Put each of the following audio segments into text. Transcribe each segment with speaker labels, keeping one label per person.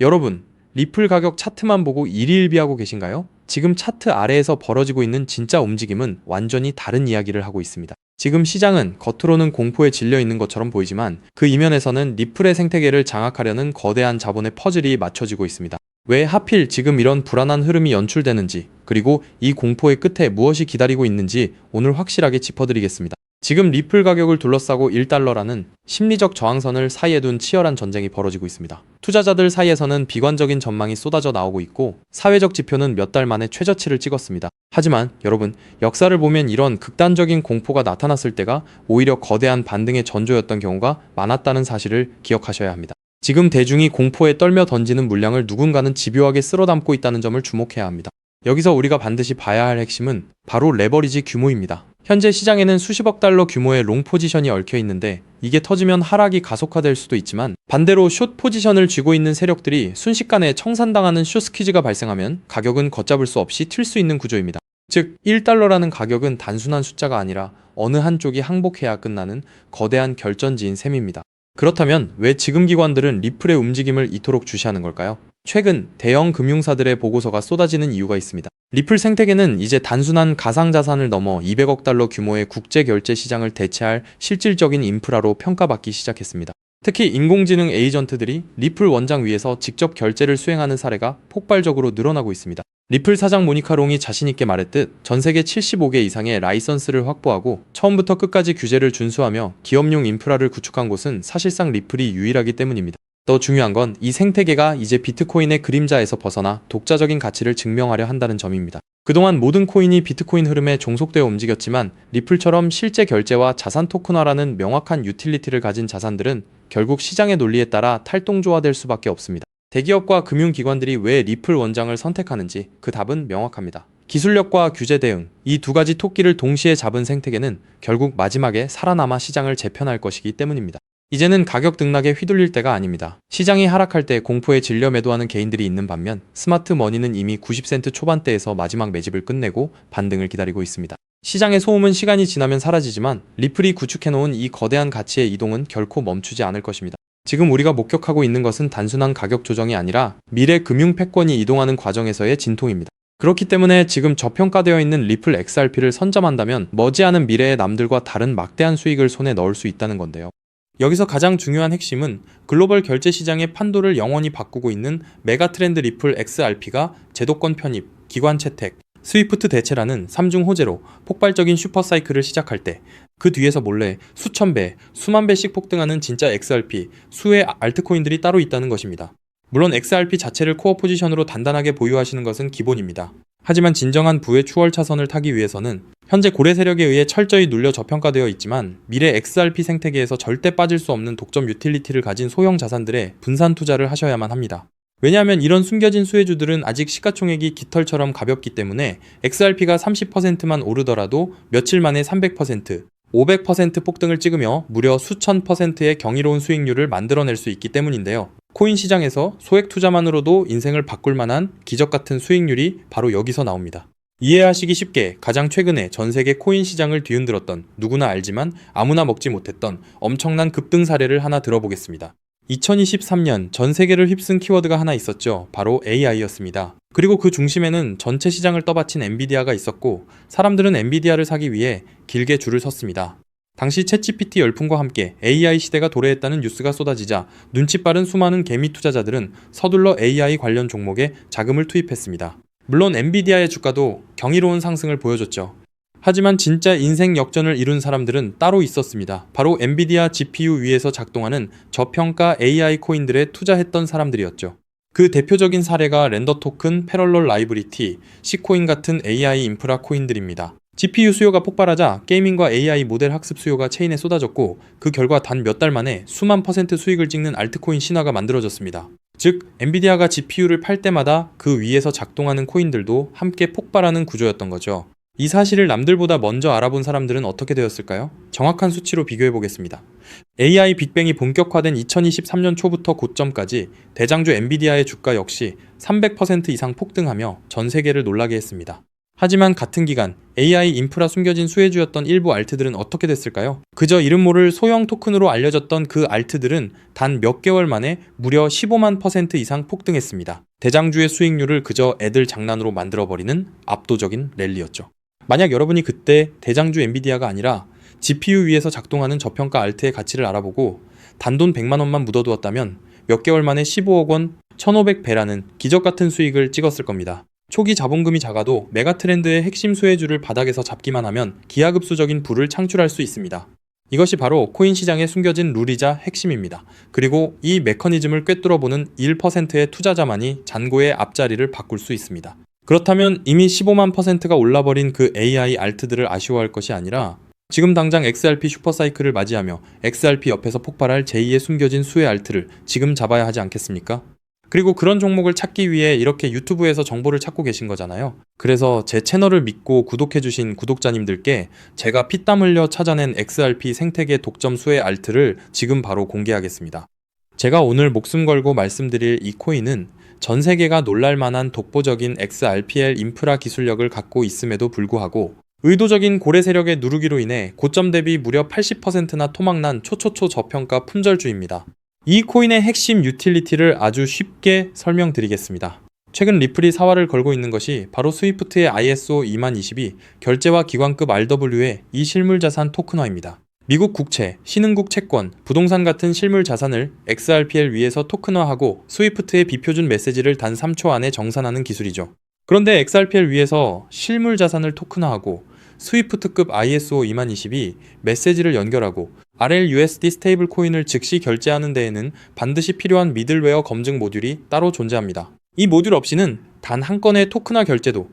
Speaker 1: 여러분, 리플 가격 차트만 보고 일희일비하고 계신가요? 지금 차트 아래에서 벌어지고 있는 진짜 움직임은 완전히 다른 이야기를 하고 있습니다. 지금 시장은 겉으로는 공포에 질려 있는 것처럼 보이지만 그 이면에서는 리플의 생태계를 장악하려는 거대한 자본의 퍼즐이 맞춰지고 있습니다. 왜 하필 지금 이런 불안한 흐름이 연출되는지, 그리고 이 공포의 끝에 무엇이 기다리고 있는지 오늘 확실하게 짚어드리겠습니다. 지금 리플 가격을 둘러싸고 1달러라는 심리적 저항선을 사이에 둔 치열한 전쟁이 벌어지고 있습니다. 투자자들 사이에서는 비관적인 전망이 쏟아져 나오고 있고 사회적 지표는 몇 달 만에 최저치를 찍었습니다. 하지만 여러분, 역사를 보면 이런 극단적인 공포가 나타났을 때가 오히려 거대한 반등의 전조였던 경우가 많았다는 사실을 기억하셔야 합니다. 지금 대중이 공포에 떨며 던지는 물량을 누군가는 집요하게 쓸어담고 있다는 점을 주목해야 합니다. 여기서 우리가 반드시 봐야 할 핵심은 바로 레버리지 규모입니다. 현재 시장에는 수십억 달러 규모의 롱 포지션이 얽혀 있는데 이게 터지면 하락이 가속화될 수도 있지만 반대로 숏 포지션을 쥐고 있는 세력들이 순식간에 청산당하는 숏 스퀴즈가 발생하면 가격은 걷잡을 수 없이 튈 수 있는 구조입니다. 즉 1달러라는 가격은 단순한 숫자가 아니라 어느 한쪽이 항복해야 끝나는 거대한 결전지인 셈입니다. 그렇다면 왜 지금 기관들은 리플의 움직임을 이토록 주시하는 걸까요? 최근 대형 금융사들의 보고서가 쏟아지는 이유가 있습니다. 리플 생태계는 이제 단순한 가상자산을 넘어 200억 달러 규모의 국제결제 시장을 대체할 실질적인 인프라로 평가받기 시작했습니다. 특히 인공지능 에이전트들이 리플 원장 위에서 직접 결제를 수행하는 사례가 폭발적으로 늘어나고 있습니다. 리플 사장 모니카 롱이 자신있게 말했듯 전 세계 75개 이상의 라이선스를 확보하고 처음부터 끝까지 규제를 준수하며 기업용 인프라를 구축한 곳은 사실상 리플이 유일하기 때문입니다. 더 중요한 건 이 생태계가 이제 비트코인의 그림자에서 벗어나 독자적인 가치를 증명하려 한다는 점입니다. 그동안 모든 코인이 비트코인 흐름에 종속되어 움직였지만 리플처럼 실제 결제와 자산 토큰화라는 명확한 유틸리티를 가진 자산들은 결국 시장의 논리에 따라 탈동조화될 수밖에 없습니다. 대기업과 금융기관들이 왜 리플 원장을 선택하는지 그 답은 명확합니다. 기술력과 규제 대응, 이 두 가지 토끼를 동시에 잡은 생태계는 결국 마지막에 살아남아 시장을 재편할 것이기 때문입니다. 이제는 가격 등락에 휘둘릴 때가 아닙니다. 시장이 하락할 때 공포에 질려 매도하는 개인들이 있는 반면 스마트 머니는 이미 90센트 초반대에서 마지막 매집을 끝내고 반등을 기다리고 있습니다. 시장의 소음은 시간이 지나면 사라지지만 리플이 구축해놓은 이 거대한 가치의 이동은 결코 멈추지 않을 것입니다. 지금 우리가 목격하고 있는 것은 단순한 가격 조정이 아니라 미래 금융 패권이 이동하는 과정에서의 진통입니다. 그렇기 때문에 지금 저평가되어 있는 리플 XRP를 선점한다면 머지않은 미래의 남들과 다른 막대한 수익을 손에 넣을 수 있다는 건데요. 여기서 가장 중요한 핵심은 글로벌 결제 시장의 판도를 영원히 바꾸고 있는 메가 트렌드 리플 XRP가 제도권 편입, 기관 채택, 스위프트 대체라는 3중 호재로 폭발적인 슈퍼사이클을 시작할 때 그 뒤에서 몰래 수천 배, 수만 배씩 폭등하는 진짜 XRP, 수의 알트코인들이 따로 있다는 것입니다. 물론 XRP 자체를 코어 포지션으로 단단하게 보유하시는 것은 기본입니다. 하지만 진정한 부의 추월 차선을 타기 위해서는 현재 고래 세력에 의해 철저히 눌려 저평가되어 있지만 미래 XRP 생태계에서 절대 빠질 수 없는 독점 유틸리티를 가진 소형 자산들에 분산 투자를 하셔야만 합니다. 왜냐하면 이런 숨겨진 수혜주들은 아직 시가총액이 깃털처럼 가볍기 때문에 XRP가 30%만 오르더라도 며칠 만에 300%, 500% 폭등을 찍으며 무려 수천 %의 경이로운 수익률을 만들어낼 수 있기 때문인데요. 코인 시장에서 소액 투자만으로도 인생을 바꿀 만한 기적 같은 수익률이 바로 여기서 나옵니다. 이해하시기 쉽게 가장 최근에 전 세계 코인 시장을 뒤흔들었던 누구나 알지만 아무나 먹지 못했던 엄청난 급등 사례를 하나 들어보겠습니다. 2023년 전 세계를 휩쓴 키워드가 하나 있었죠. 바로 AI였습니다. 그리고 그 중심에는 전체 시장을 떠받친 엔비디아가 있었고 사람들은 엔비디아를 사기 위해 길게 줄을 섰습니다. 당시 챗GPT 열풍과 함께 AI 시대가 도래했다는 뉴스가 쏟아지자 눈치 빠른 수많은 개미 투자자들은 서둘러 AI 관련 종목에 자금을 투입했습니다. 물론 엔비디아의 주가도 경이로운 상승을 보여줬죠. 하지만 진짜 인생 역전을 이룬 사람들은 따로 있었습니다. 바로 엔비디아 GPU 위에서 작동하는 저평가 AI 코인들에 투자했던 사람들이었죠. 그 대표적인 사례가 렌더 토큰, 패럴럴 라이브리티, C코인 같은 AI 인프라 코인들입니다. GPU 수요가 폭발하자 게이밍과 AI 모델 학습 수요가 체인에 쏟아졌고 그 결과 단 몇 달 만에 수만 % 수익을 찍는 알트코인 신화가 만들어졌습니다. 즉, 엔비디아가 GPU를 팔 때마다 그 위에서 작동하는 코인들도 함께 폭발하는 구조였던 거죠. 이 사실을 남들보다 먼저 알아본 사람들은 어떻게 되었을까요? 정확한 수치로 비교해보겠습니다. AI 빅뱅이 본격화된 2023년 초부터 고점까지 대장주 엔비디아의 주가 역시 300% 이상 폭등하며 전 세계를 놀라게 했습니다. 하지만 같은 기간 AI 인프라 숨겨진 수혜주였던 일부 알트들은 어떻게 됐을까요? 그저 이름 모를 소형 토큰으로 알려졌던 그 알트들은 단 몇 개월 만에 무려 15만 % 이상 폭등했습니다. 대장주의 수익률을 그저 애들 장난으로 만들어버리는 압도적인 랠리였죠. 만약 여러분이 그때 대장주 엔비디아가 아니라 GPU 위에서 작동하는 저평가 알트의 가치를 알아보고 단돈 100만 원만 묻어두었다면 몇 개월 만에 15억 원, 1500배라는 기적같은 수익을 찍었을 겁니다. 초기 자본금이 작아도 메가트렌드의 핵심 수혜주를 바닥에서 잡기만 하면 기하급수적인 부를 창출할 수 있습니다. 이것이 바로 코인 시장에 숨겨진 룰이자 핵심입니다. 그리고 이 메커니즘을 꿰뚫어보는 1%의 투자자만이 잔고의 앞자리를 바꿀 수 있습니다. 그렇다면 이미 15만 %가 올라버린 그 AI 알트들을 아쉬워할 것이 아니라 지금 당장 XRP 슈퍼사이클을 맞이하며 XRP 옆에서 폭발할 제2의 숨겨진 수혜 알트를 지금 잡아야 하지 않겠습니까? 그리고 그런 종목을 찾기 위해 이렇게 유튜브에서 정보를 찾고 계신 거잖아요. 그래서 제 채널을 믿고 구독해주신 구독자님들께 제가 피땀 흘려 찾아낸 XRP 생태계 독점 수혜 알트를 지금 바로 공개하겠습니다. 제가 오늘 목숨 걸고 말씀드릴 이 코인은 전 세계가 놀랄만한 독보적인 XRPL 인프라 기술력을 갖고 있음에도 불구하고 의도적인 고래 세력의 누르기로 인해 고점 대비 무려 80%나 토막난 초초초 저평가 품절주입니다. 이 코인의 핵심 유틸리티를 아주 쉽게 설명드리겠습니다. 최근 리플이 사활을 걸고 있는 것이 바로 스위프트의 ISO 2022 결제와 기관급 RW의 이 실물자산 토큰화입니다. 미국 국채, 신흥국 채권, 부동산 같은 실물 자산을 XRPL 위에서 토큰화하고 스위프트의 비표준 메시지를 단 3초 안에 정산하는 기술이죠. 그런데 XRPL 위에서 실물 자산을 토큰화하고 스위프트급 ISO 2022 메시지를 연결하고 RLUSD 스테이블 코인을 즉시 결제하는 데에는 반드시 필요한 미들웨어 검증 모듈이 따로 존재합니다. 이 모듈 없이는 단 한 건의 토큰화 결제도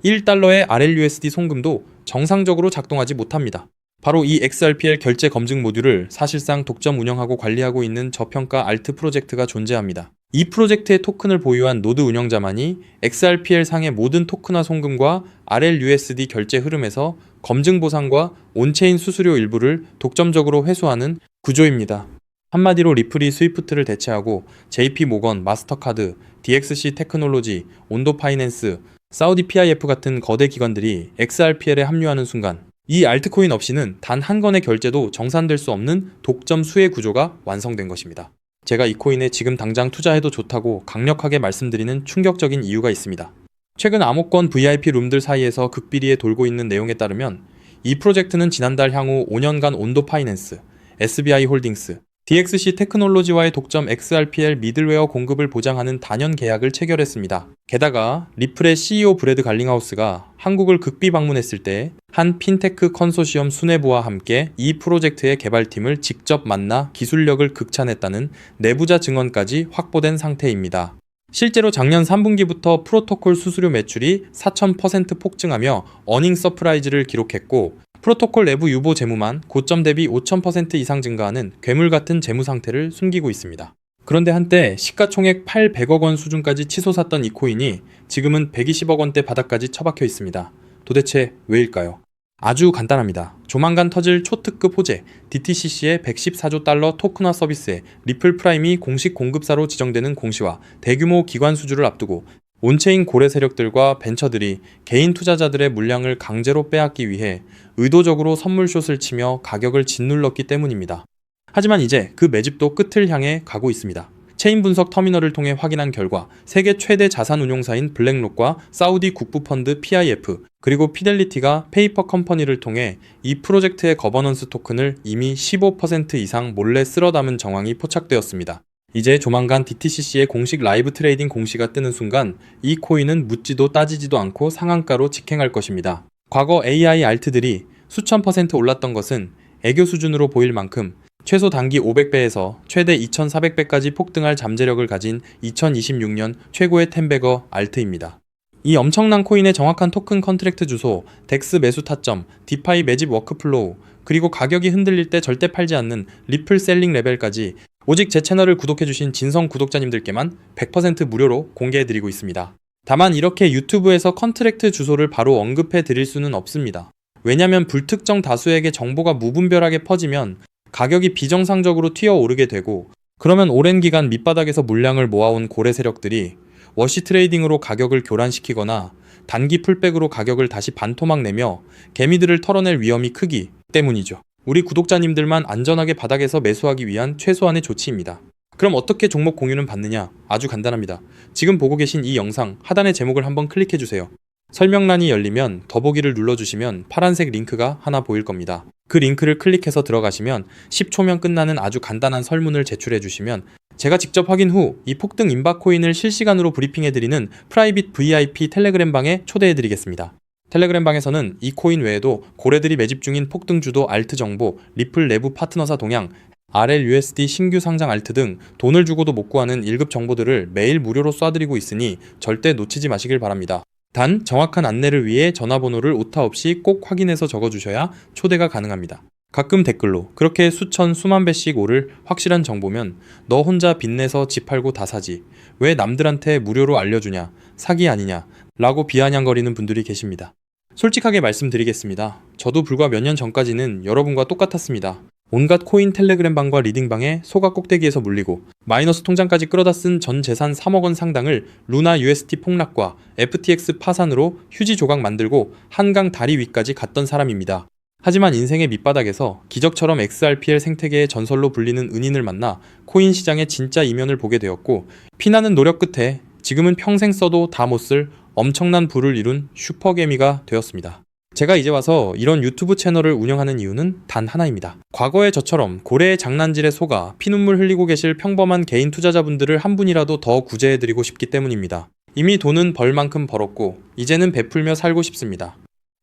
Speaker 1: 1달러의 RLUSD 송금도 정상적으로 작동하지 못합니다. 바로 이 XRPL 결제 검증 모듈을 사실상 독점 운영하고 관리하고 있는 저평가 알트 프로젝트가 존재합니다. 이 프로젝트의 토큰을 보유한 노드 운영자만이 XRPL 상의 모든 토큰화 송금과 RLUSD 결제 흐름에서 검증 보상과 온체인 수수료 일부를 독점적으로 회수하는 구조입니다. 한마디로 리플이 스위프트를 대체하고 JP 모건, 마스터카드, DXC 테크놀로지, 온도 파이낸스, 사우디 PIF 같은 거대 기관들이 XRPL에 합류하는 순간 이 알트코인 없이는 단 한 건의 결제도 정산될 수 없는 독점 수혜 구조가 완성된 것입니다. 제가 이 코인에 지금 당장 투자해도 좋다고 강력하게 말씀드리는 충격적인 이유가 있습니다. 최근 암호권 VIP 룸들 사이에서 극비리에 돌고 있는 내용에 따르면 이 프로젝트는 지난달 향후 5년간 온도 파이낸스, SBI 홀딩스, DXC 테크놀로지와의 독점 XRPL 미들웨어 공급을 보장하는 단연 계약을 체결했습니다. 게다가 리플의 CEO 브래드 갈링하우스가 한국을 극비 방문했을 때 한 핀테크 컨소시엄 수뇌부와 함께 이 프로젝트의 개발팀을 직접 만나 기술력을 극찬했다는 내부자 증언까지 확보된 상태입니다. 실제로 작년 3분기부터 프로토콜 수수료 매출이 4000% 폭증하며 어닝 서프라이즈를 기록했고 프로토콜 내부 유보 재무만 고점 대비 5000% 이상 증가하는 괴물 같은 재무 상태를 숨기고 있습니다. 그런데 한때 시가총액 800억 원 수준까지 치솟았던 이 코인이 지금은 120억 원대 바닥까지 처박혀 있습니다. 도대체 왜일까요? 아주 간단합니다. 조만간 터질 초특급 호재 DTCC의 114조 달러 토큰화 서비스에 리플 프라임이 공식 공급사로 지정되는 공시와 대규모 기관 수주를 앞두고 온체인 고래 세력들과 벤처들이 개인 투자자들의 물량을 강제로 빼앗기 위해 의도적으로 선물숏을 치며 가격을 짓눌렀기 때문입니다. 하지만 이제 그 매집도 끝을 향해 가고 있습니다. 체인 분석 터미널을 통해 확인한 결과 세계 최대 자산 운용사인 블랙록과 사우디 국부펀드 PIF 그리고 피델리티가 페이퍼 컴퍼니를 통해 이 프로젝트의 거버넌스 토큰을 이미 15% 이상 몰래 쓸어 담은 정황이 포착되었습니다. 이제 조만간 DTCC의 공식 라이브 트레이딩 공시가 뜨는 순간 이 코인은 묻지도 따지지도 않고 상한가로 직행할 것입니다. 과거 AI 알트들이 수천 % 올랐던 것은 애교 수준으로 보일 만큼 최소 단기 500배에서 최대 2400배까지 폭등할 잠재력을 가진 2026년 최고의 텐베거 알트입니다. 이 엄청난 코인의 정확한 토큰 컨트랙트 주소, 덱스 매수 타점, 디파이 매집 워크플로우, 그리고 가격이 흔들릴 때 절대 팔지 않는 리플 셀링 레벨까지 오직 제 채널을 구독해주신 진성 구독자님들께만 100% 무료로 공개해드리고 있습니다. 다만 이렇게 유튜브에서 컨트랙트 주소를 바로 언급해드릴 수는 없습니다. 왜냐면 불특정 다수에게 정보가 무분별하게 퍼지면 가격이 비정상적으로 튀어오르게 되고 그러면 오랜 기간 밑바닥에서 물량을 모아온 고래 세력들이 워시 트레이딩으로 가격을 교란시키거나 단기 풀백으로 가격을 다시 반토막 내며 개미들을 털어낼 위험이 크기 때문이죠. 우리 구독자님들만 안전하게 바닥에서 매수하기 위한 최소한의 조치입니다. 그럼 어떻게 종목 공유는 받느냐? 아주 간단합니다. 지금 보고 계신 이 영상 하단의 제목을 한번 클릭해주세요. 설명란이 열리면 더보기를 눌러주시면 파란색 링크가 하나 보일 겁니다. 그 링크를 클릭해서 들어가시면 10초면 끝나는 아주 간단한 설문을 제출해주시면 제가 직접 확인 후 이 폭등 임박 코인을 실시간으로 브리핑해드리는 프라이빗 VIP 텔레그램 방에 초대해드리겠습니다. 텔레그램 방에서는 이 코인 외에도 고래들이 매집 중인 폭등 주도 알트 정보, 리플 내부 파트너사 동향, RLUSD 신규 상장 알트 등 돈을 주고도 못 구하는 1급 정보들을 매일 무료로 쏴드리고 있으니 절대 놓치지 마시길 바랍니다. 단 정확한 안내를 위해 전화번호를 오타 없이 꼭 확인해서 적어주셔야 초대가 가능합니다. 가끔 댓글로 그렇게 수천 수만 배씩 오를 확실한 정보면 너 혼자 빚내서 집 팔고 다 사지 왜 남들한테 무료로 알려주냐 사기 아니냐 라고 비아냥거리는 분들이 계십니다. 솔직하게 말씀드리겠습니다. 저도 불과 몇 년 전까지는 여러분과 똑같았습니다. 온갖 코인 텔레그램 방과 리딩방에 소가 꼭대기에서 물리고 마이너스 통장까지 끌어다 쓴 전 재산 3억 원 상당을 루나 UST 폭락과 FTX 파산으로 휴지 조각 만들고 한강 다리 위까지 갔던 사람입니다. 하지만 인생의 밑바닥에서 기적처럼 XRPL 생태계의 전설로 불리는 은인을 만나 코인 시장의 진짜 이면을 보게 되었고 피나는 노력 끝에 지금은 평생 써도 다 못 쓸 엄청난 부를 이룬 슈퍼개미가 되었습니다. 제가 이제 와서 이런 유튜브 채널을 운영하는 이유는 단 하나입니다. 과거에 저처럼 고래의 장난질에 속아 피눈물 흘리고 계실 평범한 개인 투자자분들을 한 분이라도 더 구제해드리고 싶기 때문입니다. 이미 돈은 벌 만큼 벌었고 이제는 베풀며 살고 싶습니다.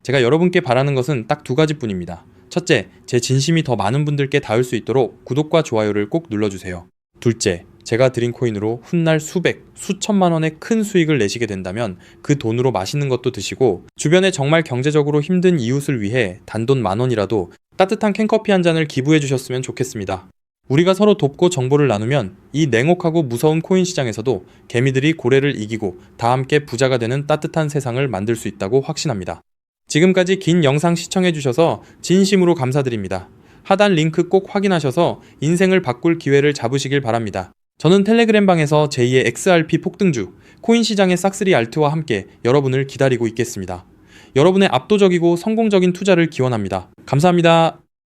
Speaker 1: 제가 여러분께 바라는 것은 딱 두 가지뿐입니다. 첫째, 제 진심이 더 많은 분들께 닿을 수 있도록 구독과 좋아요를 꼭 눌러주세요. 둘째, 제가 드린 코인으로 훗날 수백, 수천만 원의 큰 수익을 내시게 된다면 그 돈으로 맛있는 것도 드시고 주변에 정말 경제적으로 힘든 이웃을 위해 단돈 10,000원이라도 따뜻한 캔커피 한 잔을 기부해 주셨으면 좋겠습니다. 우리가 서로 돕고 정보를 나누면 이 냉혹하고 무서운 코인 시장에서도 개미들이 고래를 이기고 다 함께 부자가 되는 따뜻한 세상을 만들 수 있다고 확신합니다. 지금까지 긴 영상 시청해주셔서 진심으로 감사드립니다. 하단 링크 꼭 확인하셔서 인생을 바꿀 기회를 잡으시길 바랍니다. 저는 텔레그램 방에서 제2의 XRP 폭등주, 코인 시장의 싹쓸이 알트와 함께 여러분을 기다리고 있겠습니다. 여러분의 압도적이고 성공적인 투자를 기원합니다. 감사합니다.